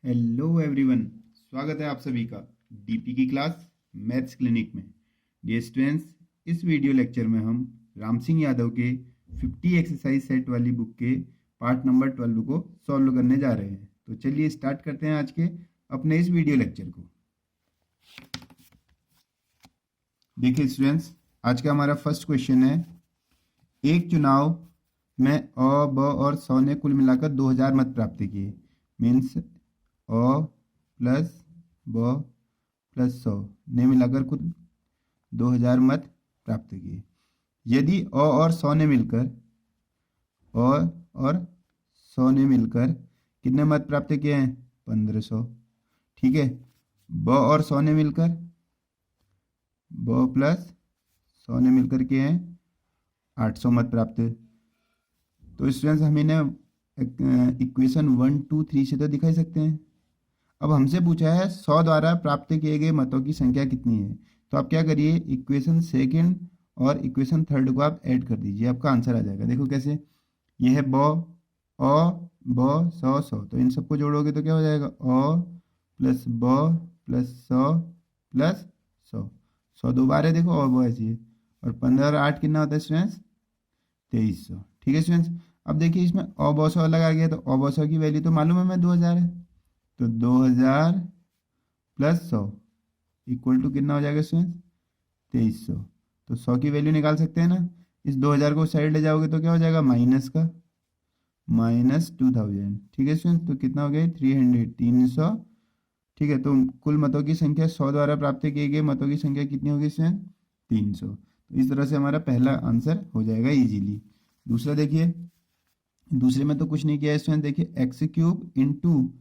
Hello everyone, स्वागत है आप सभी का डीपी की क्लास मैथ्स क्लिनिक में। डियर स्टूडेंट्स, इस वीडियो लेक्चर में हम राम सिंह यादव के 50 एक्सरसाइज सेट वाली बुक के पार्ट नंबर 12 को सॉल्व करने जा रहे हैं। तो चलिए स्टार्ट करते हैं आज के अपने इस वीडियो लेक्चर को। देखिए स्टूडेंट्स, आज का हमारा फर्स्ट क्वेश्चन है, एक चुनाव में अ, ब और सौ ने कुल मिलाकर 2000 मत प्राप्त किए। मीन्स अ प्लस ब प्लस 100 ने मिलाकर कुल 2000 मत प्राप्त किए। यदि अ और 100 ने मिलकर और 100 ने मिलकर कितने मत प्राप्त किए हैं? 1500। ठीक है, ब और 100 ने मिलकर ब प्लस 100 ने मिलकर किए हैं 800 मत प्राप्त। तो स्टूडेंट्स, हम इन्हें इक्वेशन 1, 2, 3 से तो दिखा सकते हैं। अब हमसे पूछा है 100 द्वारा प्राप्त किए गए मतों की संख्या कितनी है। तो आप क्या करिए, इक्वेशन सेकंड और इक्वेशन थर्ड को आप ऐड कर दीजिए, आपका आंसर आ जाएगा। देखो कैसे, ये है ब 100 तो इन सबको जोड़ोगे तो क्या हो जाएगा, अ प्लस ब प्लस 100 प्लस 100 दो बार है, देखो और ब ऐसी है। और 15 और 8 कितना होता है स्टूडेंट्स? 2300। ठीक है स्टूडेंट्स, अब देखिए इसमें अ ब 100 लगा गया तो अ ब 100 की वैल्यू तो मालूम है हमें 2000 है। तो 2000 प्लस 100 इक्वल टू कितना हो जाएगा स्टूडेंट? 2300। तो 100 की वैल्यू निकाल सकते हैं ना। इस 2000 को साइड ले जाओगे तो क्या हो जाएगा, माइनस का -2000। ठीक है स्टूडेंट, तो कितना हो गया 300। ठीक है, तो कुल मतों की संख्या 100 द्वारा प्राप्त किए गए मतों की संख्या कितनी होगी स्टूडेंट? 300। तो इस तरह से हमारा पहला आंसर हो जाएगा इजीली। दूसरा देखिए, दूसरे में तो कुछ नहीं किया है स्टूडेंट। देखिए x cube into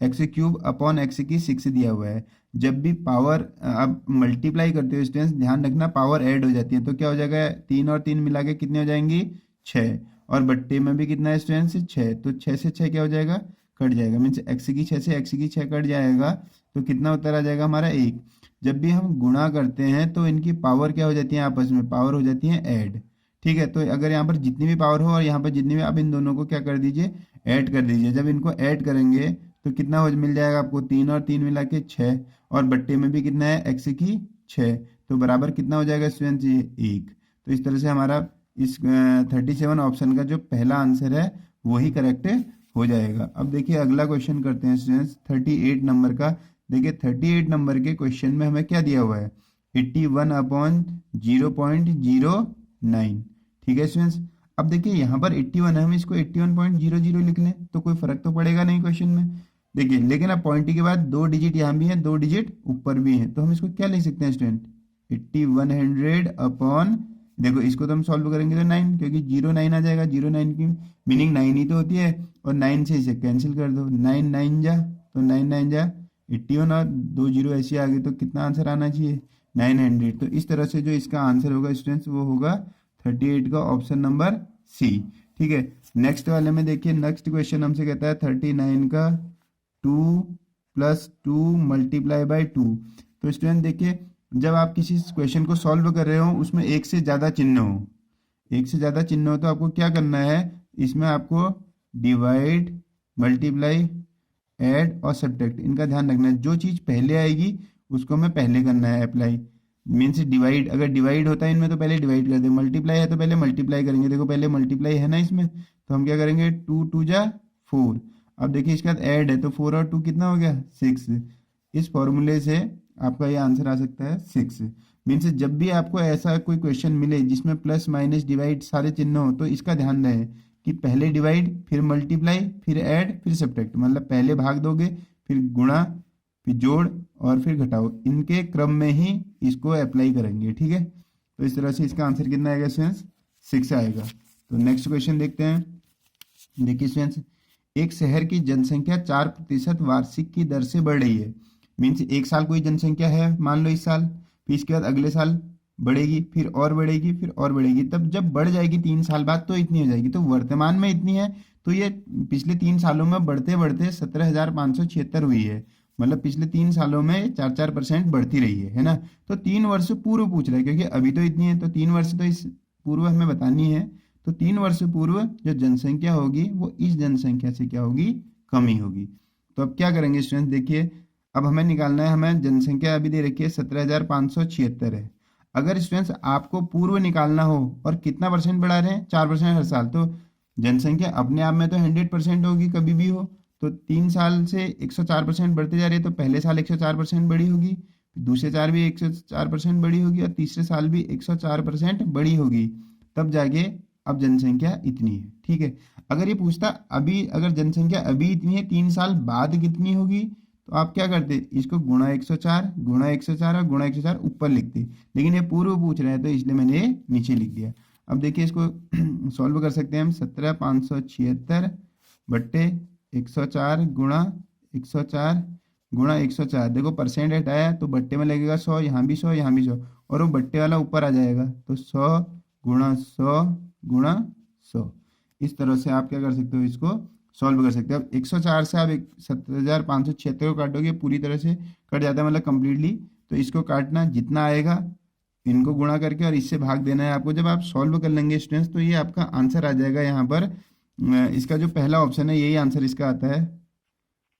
x cube upon x की 6 दिया हुआ है। जब भी पावर आप मल्टीप्लाई करते हो स्टूडेंट्स, ध्यान रखना पावर ऐड हो जाती है। तो क्या हो जाएगा, 3 और 3 मिला के कितने हो जाएंगी? 6। और बट्टे में भी कितना है स्टूडेंट्स? 6। तो 6 से 6 क्या हो जाएगा, कट जाएगा। मीन्स एक्स की 6 से एक्स की 6 कट जाएगा, तो कितना उत्तर आ जाएगा हमारा 1। जब भी हम गुणा करते हैं तो इनकी पावर क्या हो जाती है, आपस में पावर हो जाती है ऐड। ठीक है, तो अगर यहाँ पर जितनी भी पावर हो और यहाँ पर जितनी भी, आप इन दोनों को क्या कर दीजिए, ऐड कर दीजिए। जब इनको ऐड करेंगे तो कितना हो मिल जाएगा आपको, 3 और 3 मिला के 6। और बट्टे में भी कितना है, एक्स की 6। तो बराबर कितना हो जाएगा स्टूडेंट, ये 1। तो इस तरह से हमारा इस 37 ऑप्शन का जो पहला आंसर है वही करेक्ट हो जाएगा। अब देखिए अगला क्वेश्चन करते हैं स्टूडेंट्स 38 नंबर का। देखिए 38 नंबर के क्वेश्चन में हमें क्या दिया हुआ है, 81 अपॉन 0.09। ठीक है स्टूडेंट्स, अब देखिए यहाँ पर 81 है, हम इसको 81.00 लिख लें तो कोई फर्क तो पड़ेगा नहीं क्वेश्चन में। देखिए लेकिन अब पॉइंट के बाद 2 डिजिट यहाँ भी हैं, 2 डिजिट ऊपर भी हैं, तो हम इसको क्या लिख सकते हैं स्टूडेंट, 8100 अपॉन, देखो इसको तो हम सॉल्व करेंगे तो 9, क्योंकि 09 आ जाएगा। 09 की मीनिंग 9 ही तो होती है, और 9 से इसे कैंसिल कर दो, 9 9 जा तो 9 9 जा 81 और 2 जीरो ऐसे आ गए, तो कितना आंसर आना चाहिए, 900। तो इस तरह से जो इसका आंसर होगा स्टूडेंट्स वो होगा 38 का ऑप्शन नंबर सी। ठीक है, नेक्स्ट वाले में देखिए, नेक्स्ट क्वेश्चन हमसे कहता है 39 का 2 + 2 × 2। तो स्टूडेंट देखिए, जब आप किसी क्वेश्चन को सॉल्व कर रहे हो उसमें एक से ज़्यादा चिन्ह हो, एक से ज़्यादा चिन्ह हो, तो आपको क्या करना है, इसमें आपको डिवाइड, मल्टीप्लाई, ऐड और सब्ट्रैक्ट, इनका ध्यान रखना है। जो चीज़ पहले आएगी उसको हमें पहले करना है अप्लाई। मीन्स डिवाइड, अगर डिवाइड होता है इनमें तो पहले डिवाइड कर दे, मल्टीप्लाई है तो पहले मल्टीप्लाई करेंगे। देखो पहले मल्टीप्लाई है ना इसमें, तो हम क्या करेंगे, 2 2 जा 4। अब देखिए इसके बाद ऐड है, तो 4 और 2 कितना हो गया, 6। इस फॉर्मूले से आपका ये आंसर आ सकता है 6। मीन्स जब भी आपको ऐसा कोई क्वेश्चन मिले जिसमें प्लस माइनस डिवाइड सारे चिन्ह हो, तो इसका ध्यान रहे कि पहले डिवाइड, फिर मल्टीप्लाई, फिर ऐड, फिर सब्ट्रैक्ट। मतलब पहले भाग दोगे, फिर गुणा, फिर जोड़ और फिर घटाओ, इनके क्रम में ही इसको अप्लाई करेंगे। ठीक है, तो इस तरह से इसका आंसर कितना आएगा स्टूडेंट्स, 6 आएगा। तो नेक्स्ट क्वेश्चन देखते हैं। देखिए स्टूडेंट्स, एक शहर की जनसंख्या 4% वार्षिक की दर से बढ़ रही है। मीन्स एक साल कोई जनसंख्या है मान लो इस साल, फिर इसके बाद अगले साल बढ़ेगी, फिर और बढ़ेगी, फिर और बढ़ेगी, तब जब बढ़ जाएगी 3 साल बाद तो इतनी हो जाएगी। तो वर्तमान में इतनी है, तो ये पिछले 3 सालों में बढ़ते बढ़ते 17,576 हुई है। मतलब पिछले 3 सालों में 4% बढ़ती रही है ना। तो 3 वर्ष पूर्व पूछ रहा है, क्योंकि अभी तो इतनी है, तो 3 वर्ष तो इस पूर्व हमें बतानी है। तो 3 वर्ष पूर्व जो जनसंख्या होगी वो इस जनसंख्या से क्या होगी, कम ही होगी। तो अब क्या करेंगे स्टूडेंट, देखिए अब हमें निकालना है, हमें जनसंख्या अभी दे रखी है 17,576 है। अगर स्टूडेंट्स आपको पूर्व निकालना हो और कितना परसेंट बढ़ा रहे हैं, 4% हर साल, तो जनसंख्या अपने आप में तो 100% होगी कभी भी हो, तो 3 साल से 104% बढ़ते जा रही है, तो पहले साल 104% बढ़ी होगी, दूसरे साल भी 104% बढ़ी होगी और तीसरे साल भी 104% बढ़ी होगी, तब जाके अब जनसंख्या इतनी है। ठीक है, अगर ये पूछता अभी, अगर जनसंख्या अभी इतनी है 3 साल बाद कितनी होगी, तो आप क्या करते, इसको गुणा 104, गुणा 104 और गुणा 104 ऊपर लिखते, लेकिन ये पूर्व पूछ रहे हैं तो इसलिए मैंने ये नीचे लिख दिया। अब देखिए इसको सॉल्व कर सकते हैं हम, 17,576 बट्टे 104 गुणा 104 गुणा 104, देखो परसेंट हटाया तो बट्टे में लगेगा 100, यहाँ भी 100, यहाँ भी 100, और वो बट्टे वाला ऊपर आ जाएगा, तो 100 गुणा 100 गुणा 100। इस तरह से आप क्या कर सकते हो, इसको सॉल्व कर सकते हो। अब 104 से आप 17,576 को काटोगे, पूरी तरह से कट जाता है, मतलब कंप्लीटली, तो इसको काटना जितना आएगा इनको गुणा करके और इससे भाग देना है आपको। जब आप सॉल्व कर लेंगे स्टूडेंट्स तो ये आपका आंसर आ जाएगा यहाँ पर, इसका जो पहला ऑप्शन है यही आंसर इसका आता है,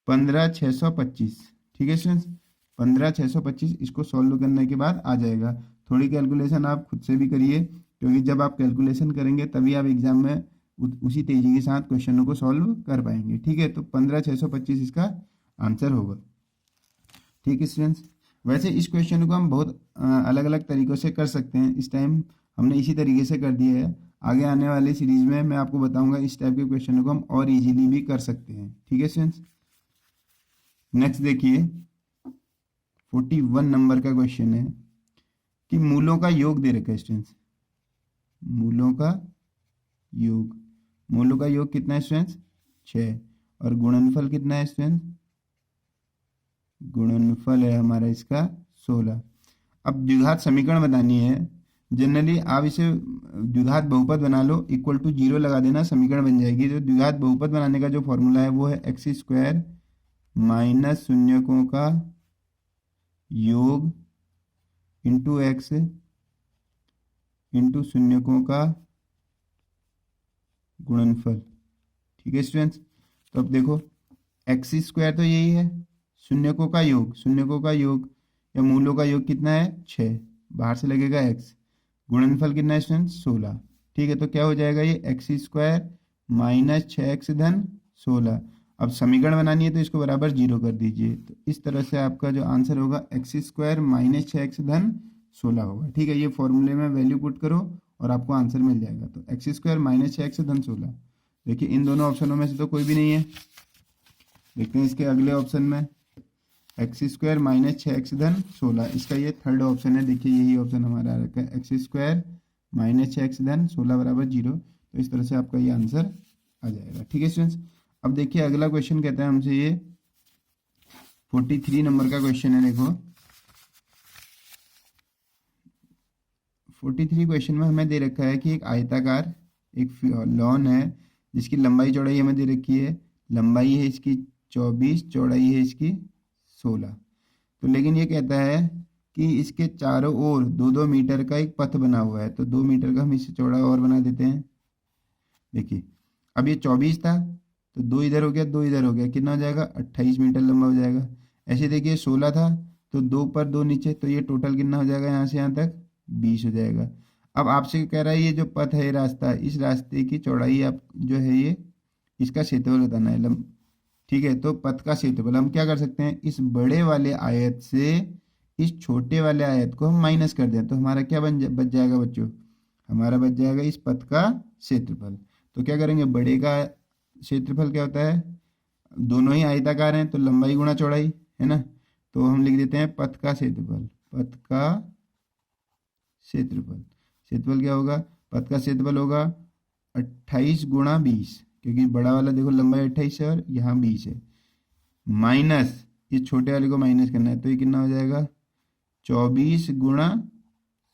15,625। ठीक है स्टूडेंट्स, 15,625 इसको सॉल्व करने के बाद आ जाएगा। थोड़ी कैलकुलेशन आप खुद से भी करिए, क्योंकि जब आप कैलकुलेशन करेंगे तभी आप एग्जाम में उसी तेजी के साथ क्वेश्चनों को सॉल्व कर पाएंगे। ठीक है, तो 15,625 इसका आंसर होगा। ठीक है स्टूडेंट्स, वैसे इस क्वेश्चन को हम बहुत अलग अलग तरीक़ों से कर सकते हैं, इस टाइम हमने इसी तरीके से कर दिया है। आगे आने वाले सीरीज में मैं आपको बताऊंगा इस टाइप के क्वेश्चन को हम और इजीली भी कर सकते हैं। ठीक है स्टूडेंट्स, नेक्स्ट देखिए 41 नंबर का क्वेश्चन है कि मूलों का योग दे रखा है स्टूडेंट्स, मूलों का योग, मूलों का योग कितना है स्टूडेंट्स, 6, और गुणनफल कितना है स्टूडेंट्स, गुणनफल है हमारा इसका 16। अब द्विघात समीकरण बनानी है, जनरली आप इसे द्विघात बहुपद बना लो, इक्वल टू 0 लगा देना, समीकरण बन जाएगी। तो द्विघात बहुपद बनाने का जो फॉर्मूला है वो है एक्स स्क्वायर माइनस शून्यकों का योग इंटू एक्स इंटू शून्यकों का गुणनफल। ठीक है स्टूडेंट्स, तो अब देखो एक्स स्क्वायर तो यही है, शून्यकों का योग, शून्यकों का योग या मूलों का योग कितना है 6, बाहर से लगेगा एक्स, गुणनफल कितना है स्टूडेंट्स 16। ठीक है, तो क्या हो जाएगा ये एक्स स्क्वायर माइनस 6x धन 16। अब समीकरण बनानी है तो इसको बराबर 0 कर दीजिए, तो इस तरह से आपका जो आंसर होगा एक्स स्क्वायर माइनस 6x धन 16 होगा। ठीक है, ये फॉर्मूले में वैल्यू पुट करो और आपको आंसर मिल जाएगा। तो एक्स स्क्वायर माइनस 6x धन 16, देखिए इन दोनों ऑप्शनों में से तो कोई भी नहीं है। देखते हैं इसके अगले ऑप्शन में, एक्स स्क्वायर माइनस 6x धन 16, इसका ये थर्ड ऑप्शन है। देखिए यही ऑप्शन हमारा आ रखा है, एक्स स्क्वायर माइनस 6x धन 16 बराबर 0। तो इस तरह से आपका ये आंसर आ जाएगा। ठीक है स्टूडेंट्स, अब देखिए अगला क्वेश्चन कहता है हमसे, ये 43 नंबर का क्वेश्चन है। देखो 43 क्वेश्चन में हमें दे रखा है कि एक आयताकार एक लॉन है जिसकी लंबाई चौड़ाई हमें दे रखी है, लंबाई है इसकी 24, चौड़ाई है इसकी 16। तो लेकिन ये कहता है कि इसके चारों ओर 2-2 मीटर का एक पथ बना हुआ है, तो 2 मीटर का हम इसे चौड़ा और बना देते हैं। देखिए अब ये 24 था तो 2 इधर हो गया, 2 इधर हो गया, कितना हो जाएगा 28 मीटर लंबा हो जाएगा। ऐसे देखिए 16 था तो 2 पर 2 नीचे, तो ये टोटल कितना हो जाएगा यहाँ से यहाँ तक 20 हो जाएगा। अब आपसे कह रहा है ये जो पथ है रास्ता, इस रास्ते की चौड़ाई आप जो है ये इसका क्षेत्रफल बताना है। ठीक है, तो पथ का क्षेत्रफल हम क्या कर सकते हैं, इस बड़े वाले आयत से इस छोटे वाले आयत को हम माइनस कर दें, तो हमारा क्या बच जाएगा बच्चों, हमारा बच जाएगा इस पथ का क्षेत्रफल। तो क्या करेंगे, बड़े का क्षेत्रफल क्या होता है, दोनों ही आयताकार हैं तो लंबाई गुणा चौड़ाई है ना, तो हम लिख देते हैं पथ का क्षेत्रफल, पथ का क्षेत्रफल, क्षेत्रफल क्या होगा, पथ का क्षेत्रफल होगा 28 गुणा 20, क्योंकि बड़ा वाला देखो लंबाई 28 है और यहाँ 20 है, माइनस इस छोटे वाले को माइनस करना है, तो ये कितना हो जाएगा 24 गुणा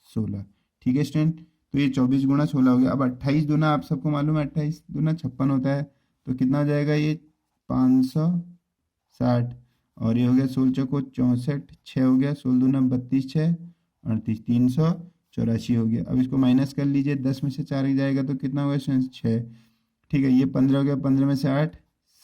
16। ठीक है स्टूडेंट, तो ये 24 गुणा 16 हो गया। अब 28 दूना आप सबको मालूम है 28 दूना 56 होता है, तो कितना हो जाएगा ये 560, और ये हो गया 16 चौको 64, 6 हो गया, 16 दूना 32, 6 38, 384 हो गया। अब इसको माइनस कर लीजिए, 10 में से 4 जाएगा तो कितना होगा 6। ठीक है, ये 15 हो गया, 15 में से 8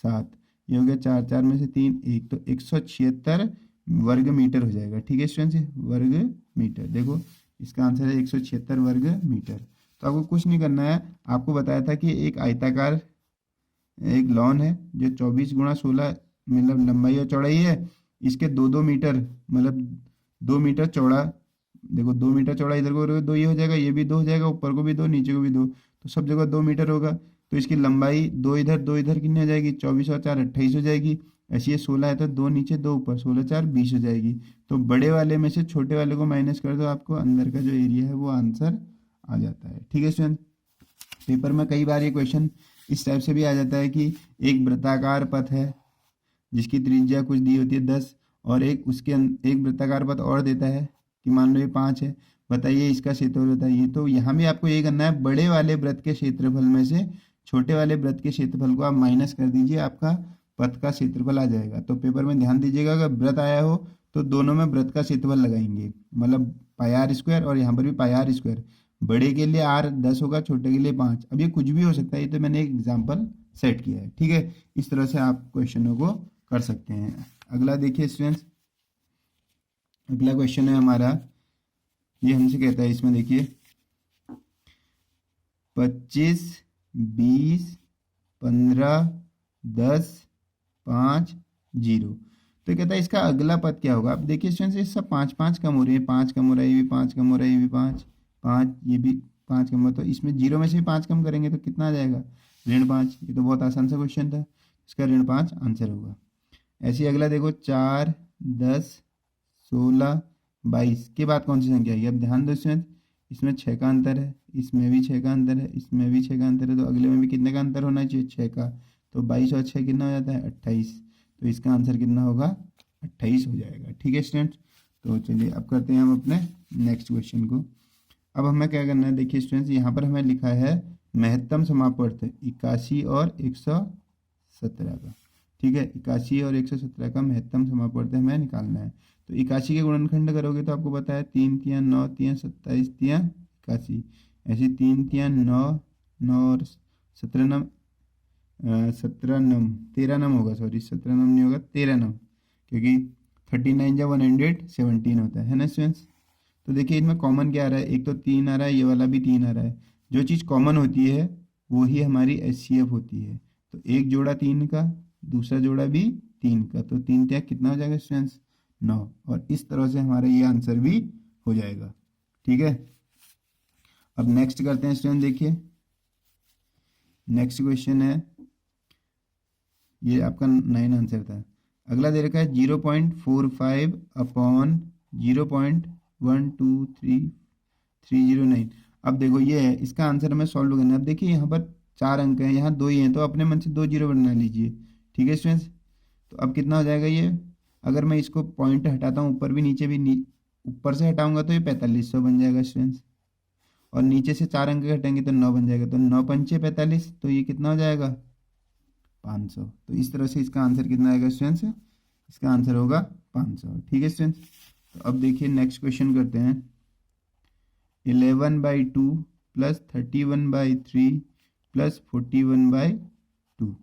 7, ये हो गया 4, 4 में से 3 1, तो 176 वर्ग मीटर हो जाएगा। ठीक है स्टूडेंट्स, वर्ग मीटर। देखो इसका आंसर है 176 वर्ग मीटर। तो आपको कुछ नहीं करना है, आपको बताया था कि एक आयताकार एक लॉन है जो 24 × 16 मतलब लंबाई और चौड़ाई है, इसके 2-2 मीटर मतलब 2 मीटर चौड़ा। देखो 2 मीटर चौड़ा इधर को दो, ये हो जाएगा, ये भी 2 हो जाएगा, ऊपर को भी 2, नीचे को भी 2, तो सब जगह 2 मीटर होगा। तो इसकी लंबाई 2 इधर कितनी हो जाएगी, 24 और 4 28 हो जाएगी। ऐसे ये 16 है तो 2 नीचे 2 ऊपर, 16 4 20 हो जाएगी। तो बड़े वाले में से छोटे वाले को माइनस कर दो, आपको अंदर का जो एरिया है वो आंसर आ जाता है। ठीक है स्टूडेंट, पेपर में कई बार ये क्वेश्चन इस टाइप से भी आ जाता है कि एक वृत्ताकार पथ है जिसकी त्रिज्या कुछ दी होती है 10, और एक उसके एक वृत्ताकार पथ और देता है कि मान लो ये 5 है, बताइए इसका क्षेत्रफल बताइए। तो यहाँ भी आपको ये करना है, बड़े वाले वृत्त के क्षेत्रफल में से छोटे वाले वृत्त के क्षेत्रफल को आप माइनस कर दीजिए, आपका पथ का क्षेत्रफल आ जाएगा। तो पेपर में ध्यान दीजिएगा, अगर वृत्त आया हो तो दोनों में वृत्त का क्षेत्रफल लगाएंगे, मतलब πr² और यहाँ पर भी πr²। बड़े के लिए r 10 होगा, छोटे के लिए 5। अब ये कुछ भी हो सकता है, ये तो मैंने एक एग्जाम्पल सेट किया है। ठीक है, इस तरह से आप क्वेश्चनों को कर सकते हैं। अगला देखिए स्टूडेंट्स, अगला क्वेश्चन है हमारा, ये हमसे कहता है, इसमें देखिए 25 20 15 10 5 0। तो कहता है इसका अगला पद क्या होगा। अब देखिए स्टूडेंट्स, ये सब 5 5 कम हो रही है, 5 कम हो रहा है, ये भी 5 कम हो रहा है, ये भी 5 5, ये भी 5 कम हो, तो इसमें 0 में से भी 5 कम करेंगे तो कितना आ जाएगा, ऋण 5। ये तो बहुत आसान सा क्वेश्चन था, इसका ऋण 5 आंसर होगा। ऐसे ही अगला देखो 4 10 16 22 के बाद कौन सी संख्या आएगी। अब ध्यान दो स्टूडेंट, इसमें 6 का अंतर है, इसमें भी 6 का अंतर है, इसमें भी 6 का अंतर है, तो अगले में भी कितने का अंतर होना चाहिए, 6 का। तो 22 और 6 कितना हो जाता है, 28। तो इसका आंसर कितना होगा, 28 हो जाएगा। ठीक है स्टूडेंट, तो चलिए अब करते हैं हम अपने नेक्स्ट क्वेश्चन को। अब हमें क्या करना है, देखिए स्टूडेंट्स यहाँ पर हमें लिखा है महत्तम समापवर्त 81 और 117 का। ठीक है, 81 और 117 का महत्तम समापवर्त हमें निकालना है। तो 81 के गुणनखंड करोगे तो आपको पता है 3 3 9 3 27 3 81। ऐसे 3 3 9 9 और 17 नम 17 नम 13 नम होगा, सॉरी 17 नम नहीं होगा, 13 नम, क्योंकि 39 या 117 होता है ना स्टूडेंट्स। तो देखिए इसमें कॉमन क्या आ रहा है, एक तो 3 आ रहा है, ये वाला भी 3 आ रहा है। जो चीज़ कॉमन होती है वो ही हमारी HCF होती है। तो एक जोड़ा 3 का, दूसरा जोड़ा भी 3 का, तो 3 त्याग कितना हो जाएगा स्टूडेंट्स, 9। और इस तरह से हमारा ये आंसर भी हो जाएगा। ठीक है, अब नेक्स्ट करते हैं स्टूडेंट, देखिए नेक्स्ट क्वेश्चन है, ये आपका 9 आंसर था। अगला दे रखा है 0.45 अपॉन 0.12339। अब देखो ये है, इसका आंसर हमें सॉल्व करना है। अब देखिए यहाँ पर 4 अंक हैं, यहाँ 2 ही हैं, तो अपने मन से 2 0 बना लीजिए। ठीक है स्टूडेंट्स, तो अब कितना हो जाएगा ये, अगर मैं इसको पॉइंट हटाता हूँ ऊपर भी नीचे भी, ऊपर से हटाऊंगा तो ये 4500 बन जाएगा स्टूडेंट्स, और नीचे से 4 अंक घटेंगे तो 9 बन जाएगा, तो 9 पंचे 45, तो ये कितना हो जाएगा 500। तो इस तरह से इसका आंसर कितना आएगा स्टूडेंट्स, इसका आंसर होगा 500। ठीक है स्टूडेंट्स, तो अब देखिए नेक्स्ट क्वेश्चन करते हैं। 11/2 प्लस 31/3 प्लस 41/2।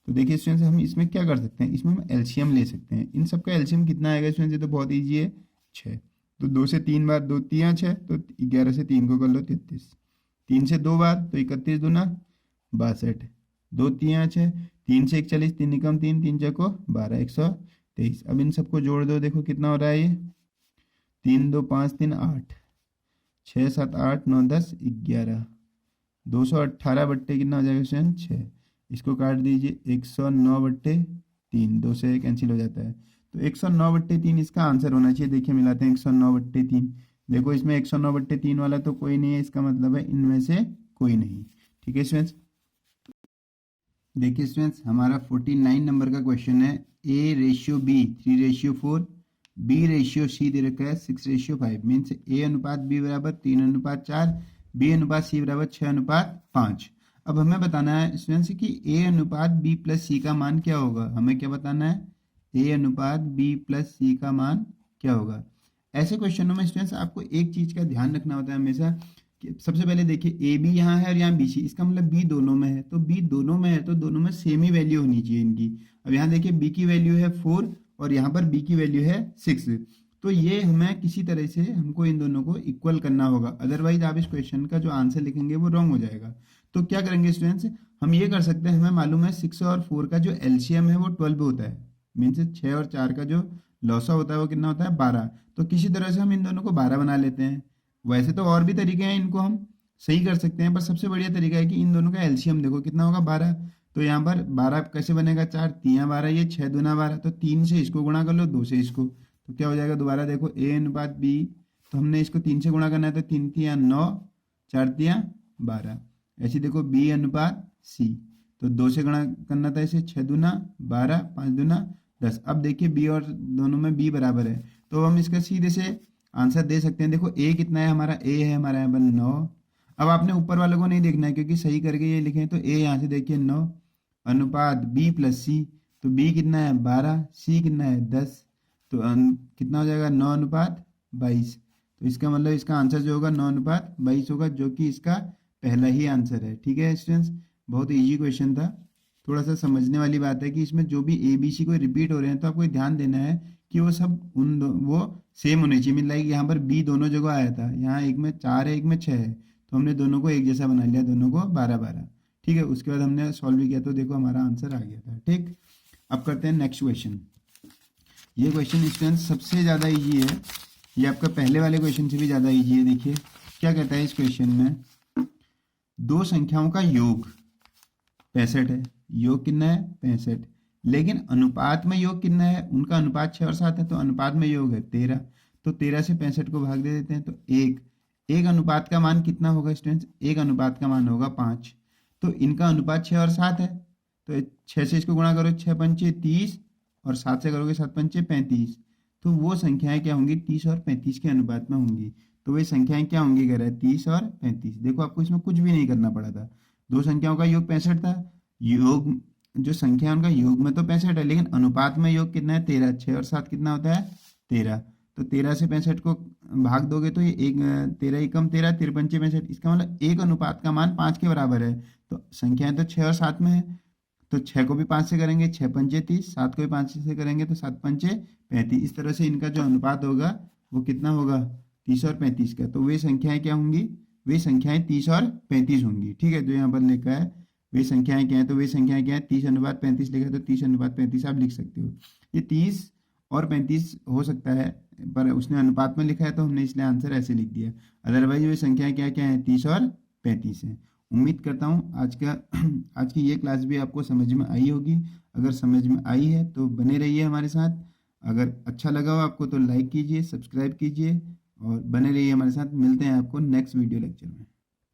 तो देखिए स्टूडेंट्स, हम इसमें क्या कर सकते हैं, इसमें हम एलसीएम ले सकते हैं। इन सबका एलसीएम कितना आएगा स्टूडेंट्स, ये तो बहुत ईजी है, 6। तो 2 से 3 बार, 2 3 6, तो 11 से 3 को कर लो 33। 3 से 2 बार तो 31 दूना 62, 2 3 6, 3 से 1 40, 3 निकम 3, 3 चको 12, 123। अब इन सबको जोड़ दो, देखो कितना हो रहा है, ये 3 2 5 3 8, 6 7 8 9 10 11, 218 बट्टे कितना हो जाएगा स्टूडेंट, 6। इसको काट दीजिए, 109/3, 2 से कैंसिल हो जाता है, तो 109/3 इसका आंसर होना चाहिए। देखिए मिलाते हैं 109/3, देखो इसमें 109/3 वाला तो कोई नहीं है, इसका मतलब है इनमें से कोई नहीं। ठीक है स्टूडेंट्स, देखिए स्टूडेंट्स हमारा 49 नंबर का क्वेश्चन है। A/B 3/4, B/C दे रखा है 6/5, मीन्स A/B बराबर 3/4, B/C बराबर 6/5। अब हमें बताना है स्टूडेंट्स कि A/B प्लस C का मान क्या होगा। हमें क्या बताना है, A/B प्लस C का मान क्या होगा। ऐसे क्वेश्चनों में स्टूडेंट्स आपको एक चीज़ का ध्यान रखना होता है हमेशा, सबसे पहले देखिए ए बी यहाँ है और यहाँ बी सी, इसका मतलब बी दोनों में है, तो बी दोनों में है तो दोनों में सेम ही वैल्यू होनी चाहिए इनकी। अब यहाँ देखिए बी की वैल्यू है 4 और यहाँ पर बी की वैल्यू है 6, तो ये हमें किसी तरह से हमको इन दोनों को इक्वल करना होगा, अदरवाइज आप इस क्वेश्चन का जो आंसर लिखेंगे वो रॉन्ग हो जाएगा। तो क्या करेंगे स्टूडेंट्स, हम ये कर सकते हैं, हमें मालूम है 6 और 4 का जो एलसीएम है वो 12 होता है, मीन्स 6 और 4 का जो लॉसा होता है वो कितना होता है 12, तो किसी तरह से हम इन दोनों को 12 बना लेते हैं। वैसे तो और भी तरीके हैं इनको हम सही कर सकते हैं, पर सबसे बढ़िया तरीका है कि इन दोनों का एलसीएम देखो कितना होगा 12, तो यहाँ पर 12 कैसे बनेगा, 4 3 12, ये 6 दूना 12, तो 3 से इसको गुणा कर लो, 2 से इसको, तो क्या हो जाएगा दोबारा देखो ए अनुपात बी, तो हमने इसको 3 से गुणा करना है तो 3 3 9, 4 3 12, ऐसे देखो बी अनुपात सी, तो 2 से गुणा करना था इसे, 6 दूना 12, 5 दूना 10। अब देखिए बी और दोनों में बी बराबर है, तो हम इसका सीधे से आंसर दे सकते हैं। देखो ए कितना है हमारा, ए है हमारा यहाँ पर 9। अब आपने ऊपर वालों को नहीं देखना है क्योंकि सही करके ये लिखे, तो ए यहाँ से देखिए 9 अनुपात बी प्लस सी, तो बी कितना है 12, सी कितना है 10, तो कितना हो जाएगा 9 अनुपात 22, तो इसका मतलब इसका आंसर जो होगा 9 अनुपात 22 होगा, जो कि इसका पहला ही आंसर है। ठीक है स्टूडेंट्स, बहुत इजी क्वेश्चन था, थोड़ा सा समझने वाली बात है कि इसमें जो भी ए बी सी को रिपीट हो रहे हैं तो आपको ध्यान देना है कि वो सब वो सेम होने चाहिए। मीन लाइक यहाँ पर बी दोनों जगह आया था, यहाँ एक में 4 है एक में 6 है, तो हमने दोनों को एक जैसा बना लिया, दोनों को 12 12। ठीक है, उसके बाद हमने सॉल्व भी किया तो देखो हमारा आंसर आ गया था। ठीक, अब करते हैं नेक्स्ट क्वेश्चन। ये क्वेश्चन स्टूडेंट सबसे ज़्यादा ईजी है, ये आपका पहले वाले क्वेश्चन से भी ज़्यादा ईजी है। देखिए क्या कहता है इस क्वेश्चन में, दो संख्याओं का योग 65 है, योग कितना है 65, लेकिन अनुपात में योग कितना है, उनका अनुपात 6 और 7 है, तो अनुपात में योग है 13, तो 13 से 65 को भाग दे देते हैं, तो एक अनुपात का मान कितना होगा स्टूडेंट्स, एक अनुपात का मान होगा 5, तो इनका अनुपात 6 और 7 है, तो 6 से इसको गुणा करो, 6 पंचे 30 और 7 से करोगे 7 पंचे 35, तो वो संख्याएं क्या होंगी 30 और 35 के अनुपात में होंगी। तो वे संख्याएं क्या होंगी कह रहा है 30 और 35। देखो आपको इसमें कुछ भी नहीं करना पड़ा था, दो संख्याओं का योग 65 था, योग जो संख्या है उनका योग में तो 65 है, लेकिन अनुपात में योग कितना है 13, 6 और 7 कितना होता है 13, तो 13 से 65 को भाग दोगे तो ये एक 13 ही कम 13, 13 पंचे 65, इसका मतलब एक अनुपात का मान 5 के बराबर है। तो संख्याएं तो 6 और 7 में है, तो 6 को भी 5 से करेंगे 6 पंचे 30, 7 को भी 5 से करेंगे तो 7 पंचे 35, इस तरह से इनका जो अनुपात होगा वो कितना होगा 30 और 35 का। तो वे संख्याएं क्या होंगी, वे संख्याएं 30 और 35 होंगी। ठीक है, जो यहाँ पर लिखा है वे संख्याएं क्या है, तो वे संख्याएं क्या है 30 अनुपात 35 लिखा है, तो 30 अनुपात 35 आप लिख सकते हो। ये 30 और 35 हो सकता है, पर उसने अनुपात में लिखा है तो हमने इसलिए आंसर ऐसे लिख दिया, अदरवाइज वे संख्याएं क्या क्या है 30 और 35 है। उम्मीद करता हूँ आज की ये क्लास भी आपको समझ में आई होगी। अगर समझ में आई है तो बने रहिए हमारे साथ, अगर अच्छा लगा हो आपको तो लाइक कीजिए, सब्सक्राइब कीजिए और बने रहिए हमारे साथ। मिलते हैं आपको नेक्स्ट वीडियो लेक्चर में।